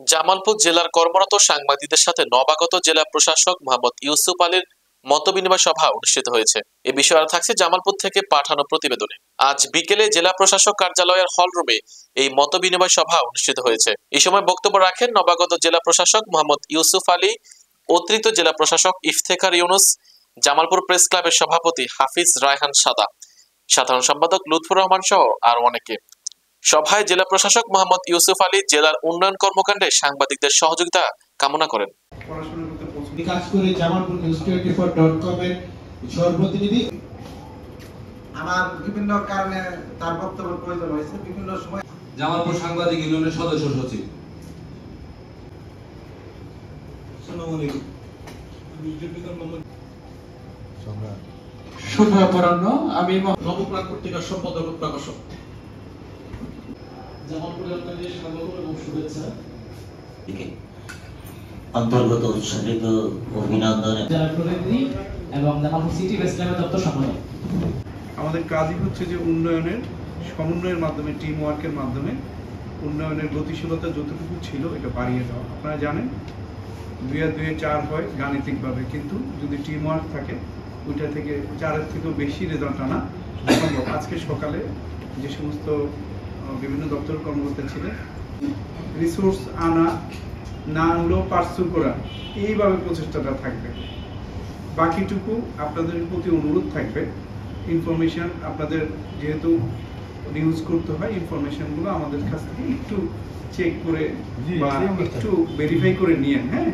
জামালপুর জেলার কর্মরত সাংবাদিকদের সাথে নবাগত জেলা প্রশাসক মোহাম্মদ ইউসুফ আলীর মতবিনিময় সভা অনুষ্ঠিত হয়েছে। এ বিষয়ে আর থাকছে জামালপুর থেকে পাঠানো প্রতিবেদনে। আজ বিকেলে জেলা প্রশাসক কার্যালয়ের হলরুমে এই মতবিনিময় সভা অনুষ্ঠিত হয়েছে। এই সময় বক্তব্য রাখেন নবাগত জেলা প্রশাসক মোহাম্মদ ইউসুফ আলী, অতিরিক্ত জেলা প্রশাসক ইফতেখার ইউনুস, জামালপুর প্রেস ক্লাবের সভাপতি হাফিজ রায়হান সাদা, সাধারণ সম্পাদক লুৎফুর রহমান সহ আরো অনেকে। সভায় জেলা প্রশাসক মোহাম্মদ ইউসুফ আলী জেলার উন্নয়ন কর্মকাণ্ডে সাংবাদিকদের সহযোগিতা কামনা করেন। কাজ করে জামালপুর news24.com এর সহপ্রতিনিধি আমার বিভিন্ন কারণে তার বক্তব্যের প্রয়োজন হয়েছে। বিভিন্ন সময় জামালপুর সাংবাদিক ইউনিয়নের সদস্য সচিব। শুভ অপরাহ্ন। আমি নবপ্রাণ পত্রিকার সম্পাদক প্রকাশক। জামালপুরের আপনাদের স্বাগত এবং শুভেচ্ছা। অন্তর্গত উৎসর্গিত অভিনন্দন জেলা প্রতিনিধি এবং জামালপুর সিটি প্রেস ক্লাবের দপ্তর সম্পাদক। আমাদের কাজই হচ্ছে যে উন্নয়নের সমন্বয়ের মাধ্যমে, টিম ওয়ার্কের মাধ্যমে উন্নয়নের গতিশীলতা যতটুকু ছিল এটা বাড়িয়ে দেওয়া। আপনারা জানেন 2 আর 2 4 হয় গাণিতিকভাবে, কিন্তু যদি টিম ওয়ার্ক থাকে ওইটা থেকে 4-এর থেকেও বেশি রেজাল্ট আনা সম্ভব। আজকে সকালে যে সমস্ত বিভিন্ন দপ্তর কর্মকর্তা ছিলেন, রিসোর্স আনা না আনলেও পার্সু করা, এইভাবে প্রচেষ্টাটা থাকবে। বাকিটুকু আপনাদের প্রতি অনুরোধ থাকবে, ইনফরমেশন আপনাদের যেহেতু নিউজ করতে হয়, ইনফরমেশনগুলো আমাদের কাছ থেকে একটু চেক করে বা একটু ভেরিফাই করে নিয়েন। হ্যাঁ।